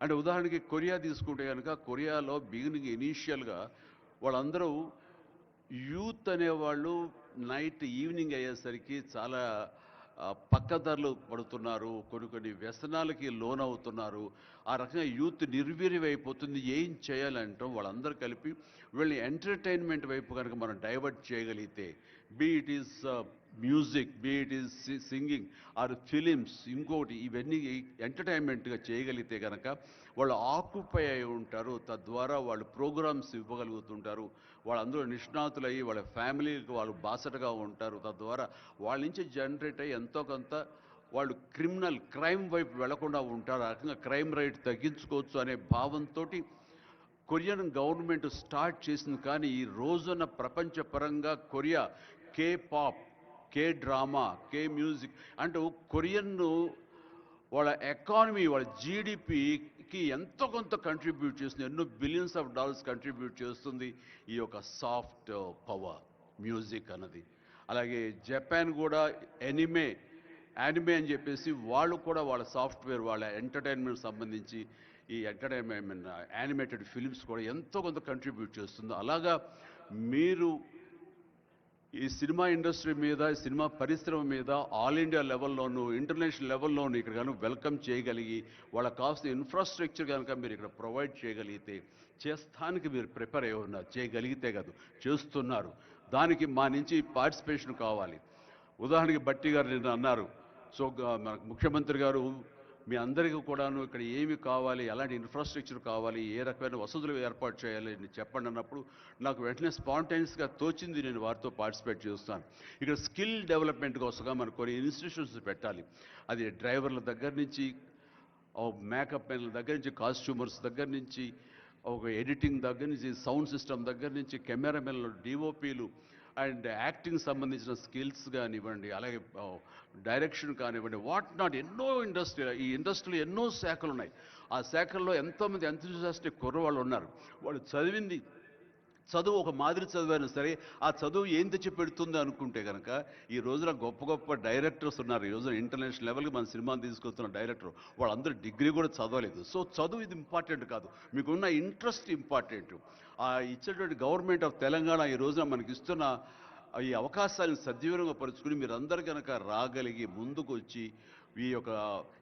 అంటే ఉదాహరణకి కొరియా తీసుకుంటే కనుక కొరియాలో బిగినింగ్ ఇనీషియల్గా వాళ్ళందరూ యూత్ అనేవాళ్ళు నైట్ ఈవినింగ్ అయ్యేసరికి చాలా పక్కదారులు పడుతున్నారు, కొన్ని కొన్ని వ్యసనాలకి లోనవుతున్నారు. ఆ రకంగా యూత్ నిర్వీర్యమైపోతుంది. ఏం చేయాలంటాం వాళ్ళందరూ కలిపి వీళ్ళని ఎంటర్టైన్మెంట్ వైపు కనుక మనం డైవర్ట్ చేయగలిగితే, be it is music, be it is singing or films, ఇంకోటి ఇవన్నీ ఎంటర్టైన్మెంట్గా చేయగలిగితే కనుక వాళ్ళు ఆక్యుపై అయి ఉంటారు. తద్వారా వాళ్ళు ప్రోగ్రామ్స్ ఇవ్వగలుగుతుంటారు. వాళ్ళందరూ నిష్ణాతులయ్యి వాళ్ళ ఫ్యామిలీకి వాళ్ళు బాసటగా ఉంటారు. తద్వారా వాళ్ళ నుంచి జనరేట్ అయ్యి ఎంతో కొంత వాళ్ళు క్రైమ్ వైపు వెళ్లకుండా ఉంటారు. ఆ రకంగా క్రైమ్ రేట్ తగ్గించుకోవచ్చు అనే భావంతో కొరియన్ గవర్నమెంట్ స్టార్ట్ చేసింది. కానీ ఈ రోజున ప్రపంచ పరంగా Korea K pop, K drama, కే మ్యూజిక్ అంటూ కొరియన్ వాళ్ళ ఎకానమీ, వాళ్ళ జీడిపికి ఎంతో కొంత కంట్రిబ్యూట్ చేస్తుంది. ఎన్నో బిలియన్స్ ఆఫ్ డాలర్స్ కంట్రిబ్యూట్ చేస్తుంది ఈ యొక్క సాఫ్ట్ పవర్ మ్యూజిక్ అన్నది. అలాగే జపాన్ కూడా ఎనిమే యానిమే అని చెప్పేసి వాళ్ళు కూడా వాళ్ళ సాఫ్ట్వేర్, వాళ్ళ ఎంటర్టైన్మెంట్ సంబంధించి ఈ ఎంటర్టైన్మెంట్ యానిమేటెడ్ ఫిలిమ్స్ కూడా ఎంతో కొంత కంట్రిబ్యూట్ చేస్తుంది. అలాగా మీరు ఈ సినిమా ఇండస్ట్రీ మీద, సినిమా పరిశ్రమ మీద ఆల్ ఇండియా లెవెల్లోనూ ఇంటర్నేషనల్ లెవెల్లోనూ ఇక్కడ కనుక వెల్కమ్ చేయగలిగి వాళ్ళకి కావాల్సిన ఇన్ఫ్రాస్ట్రక్చర్ కనుక మీరు ఇక్కడ ప్రొవైడ్ చేయగలిగితే, చేస్తానికి మీరు ప్రిపేర్ అయి ఉన్నారు, చేయగలిగితే కాదు చేస్తున్నారు. దానికి మా నుంచి పార్టిసిపేషన్ కావాలి. ఉదాహరణకి బట్టి గారు నిన్న అన్నారు, సో మన ముఖ్యమంత్రి గారు మీ అందరికీ కూడాను ఇక్కడ ఏమి కావాలి, ఎలాంటి ఇన్ఫ్రాస్ట్రక్చర్ కావాలి, ఏ రకమైన వసతులు ఏర్పాటు చేయాలి అని చెప్పండి అన్నప్పుడు నాకు వెంటనే స్పాంటైనియస్గా తోచింది, నేను వారితో పార్టిసిపేట్ చేస్తాను. ఇక్కడ స్కిల్ డెవలప్మెంట్ కోసంగా మనం కొన్ని ఇన్స్టిట్యూషన్స్ పెట్టాలి. అది డ్రైవర్ల దగ్గర నుంచి, మేకప్ మెన్ల దగ్గర నుంచి, కాస్ట్యూమర్స్ దగ్గర నుంచి, ఒక ఎడిటింగ్ దగ్గర నుంచి, సౌండ్ సిస్టమ్ దగ్గర నుంచి, కెమెరామెన్లు, డిఓపీలు అండ్ యాక్టింగ్ సంబంధించిన స్కిల్స్ కానివ్వండి, అలాగే డైరెక్షన్ కానివ్వండి, వాట్ నాట్ ఎన్నో ఈ ఇండస్ట్రీలో ఎన్నో శాఖలు ఉన్నాయి. ఆ శాఖల్లో ఎంతోమంది ఎంతూజియాస్టిక్ కుర్రవాళ్ళు ఉన్నారు. వాళ్ళు చదువు ఒక మాదిరి చదివైనా సరే ఆ చదువు ఏం తెచ్చి పెడుతుంది అనుకుంటే కనుక ఈ రోజున గొప్ప గొప్ప డైరెక్టర్స్ ఉన్నారు. ఈ రోజున ఇంటర్నేషనల్ లెవెల్కి మన సినిమాని తీసుకొస్తున్న డైరెక్టర్ వాళ్ళందరూ డిగ్రీ కూడా చదవలేదు. సో చదువు ఇది ఇంపార్టెంట్ కాదు, మీకున్న ఇంట్రెస్ట్ ఇంపార్టెంట్. ఆ ఇచ్చేటువంటి గవర్నమెంట్ ఆఫ్ తెలంగాణ ఈ రోజున మనకి ఇస్తున్న ఈ అవకాశాలను సద్వినియోగం పరుచుకుని మీరందరూ కనుక రాగలిగి ముందుకు వచ్చి ఈ యొక్క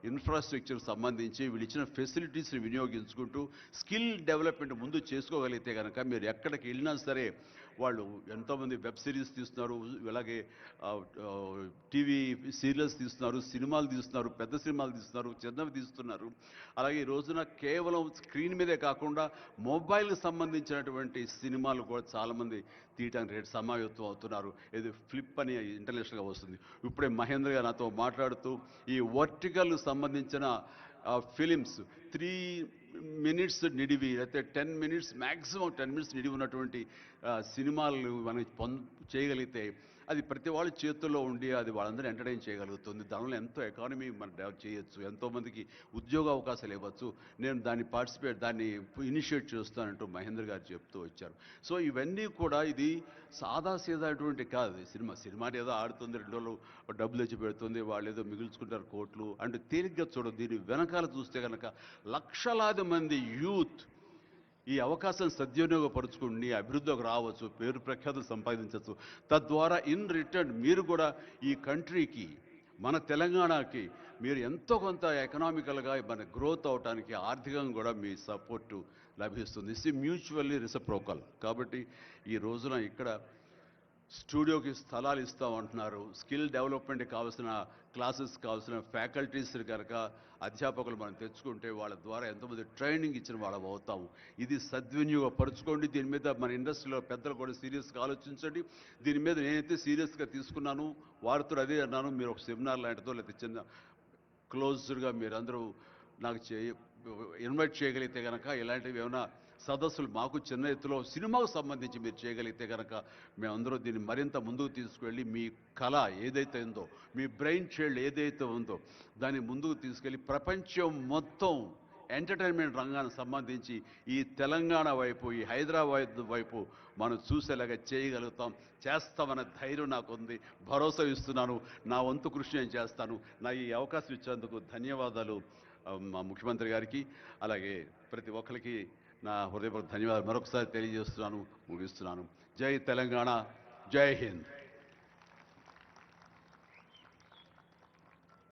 ఇన్ఫ్రాస్ట్రక్చర్ సంబంధించి వీళ్ళు ఇచ్చిన ఫెసిలిటీస్ని వినియోగించుకుంటూ స్కిల్ డెవలప్మెంట్ ముందు చేసుకోగలిగితే కనుక మీరు ఎక్కడికి వెళ్ళినా సరే, వాళ్ళు ఎంతోమంది వెబ్ సిరీస్ తీస్తున్నారు, అలాగే టీవీ సీరియల్స్ తీస్తున్నారు, సినిమాలు తీస్తున్నారు, పెద్ద సినిమాలు తీస్తున్నారు, చిన్నవి తీస్తున్నారు. అలాగే ఈ రోజున కేవలం స్క్రీన్ మీదే కాకుండా మొబైల్కి సంబంధించినటువంటి సినిమాలు కూడా చాలామంది తీయటానికి రేటు సమాయత్తం అవుతున్నారు. ఇది ఫ్లిప్ అని ఇంటర్నేషనల్గా వస్తుంది. ఇప్పుడే మహేంద్ర గారు నాతో మాట్లాడుతూ ఈ వర్టికల్ సంబంధించిన ఫిలిమ్స్ 3 minutes నిడివి, అయితే 10 minutes మ్యాక్సిమం 10 minutes నిడివి ఉన్నటువంటి సినిమాలు మనం చేయగలిగితే అది ప్రతి వాళ్ళ చేతుల్లో ఉండి అది వాళ్ళందరూ ఎంటర్టైన్ చేయగలుగుతుంది. దానివల్ల ఎంతో ఎకానమీ మనం డెవలప్ చేయొచ్చు, ఎంతోమందికి ఉద్యోగ అవకాశాలు ఇవ్వచ్చు. నేను దాన్ని ఇనిషియేట్ చేస్తానంటూ మహేంద్ర గారు చెప్తూ వచ్చారు. సో ఇవన్నీ కూడా ఇది సాదాసీదాటువంటి కాదు. సినిమా ఏదో ఆడుతుంది, 2 రోజులు డబ్బులు తెచ్చి పెడుతుంది, వాళ్ళు ఏదో మిగుల్చుకుంటారు కోట్లు అంటే తేలిగ్గా చూడదు. దీని వెనకాల చూస్తే కనుక లక్షలాది మంది యూత్ ఈ అవకాశం సద్వినియోగపరుచుకుని అభివృద్ధిలోకి రావచ్చు, పేరు ప్రఖ్యాతులు సంపాదించవచ్చు. తద్వారా ఇన్ రిటర్న్ మీరు కూడా ఈ కంట్రీకి, మన తెలంగాణకి మీరు ఎంతో కొంత ఎకనామికల్గా మన గ్రోత్ అవడానికి ఆర్థికంగా కూడా మీ సపోర్టు లభిస్తుంది. Is mutually reciprocal. కాబట్టి ఈ రోజున ఇక్కడ స్టూడియోకి స్థలాలు ఇస్తామంటున్నారు. స్కిల్ డెవలప్మెంట్కి కావాల్సిన క్లాసెస్ కావాల్సిన ఫ్యాకల్టీస్ కనుక అధ్యాపకులు మనం తెచ్చుకుంటే వాళ్ళ ద్వారా ఎంతోమంది ట్రైనింగ్ ఇచ్చిన వాళ్ళం అవుతాము. ఇది సద్వినియోగపరచుకోండి. దీని మీద మన ఇండస్ట్రీలో పెద్దలు కూడా సీరియస్గా ఆలోచించండి. దీని మీద నేనైతే సీరియస్గా తీసుకున్నాను, వారితో అదే అన్నాను. మీరు ఒక సెమినార్ లాంటిదో లేకపోతే చిన్న క్లోజ్డ్గా మీరందరూ నాకు ఇన్వైట్ చేయగలిగితే కనుక ఇలాంటివి ఏమైనా సదస్సులు మాకు చిన్న ఎత్తులో సినిమాకు సంబంధించి మీరు చేయగలిగితే కనుక మేమందరూ దీన్ని మరింత ముందుకు తీసుకువెళ్ళి మీ కళ ఏదైతే ఉందో, మీ బ్రెయిన్ చైల్డ్ ఏదైతే ఉందో దాన్ని ముందుకు తీసుకెళ్ళి ప్రపంచం మొత్తం ఎంటర్టైన్మెంట్ రంగానికి సంబంధించి ఈ తెలంగాణ వైపు, ఈ హైదరాబాద్ వైపు మనం చూసేలాగా చేయగలుగుతాం. చేస్తామన్న ధైర్యం నాకుంది, భరోసా ఇస్తున్నాను. నా వంతు కృషి నేను చేస్తాను. నా ఈ అవకాశం ఇచ్చేందుకు ధన్యవాదాలు. మా ముఖ్యమంత్రి గారికి, అలాగే ప్రతి ఒక్కరికి నా హృదయపూర్వక ధన్యవాదాలు మరొకసారి తెలియజేస్తున్నాను, ముగిస్తున్నాను. జై తెలంగాణ, జై హింద్.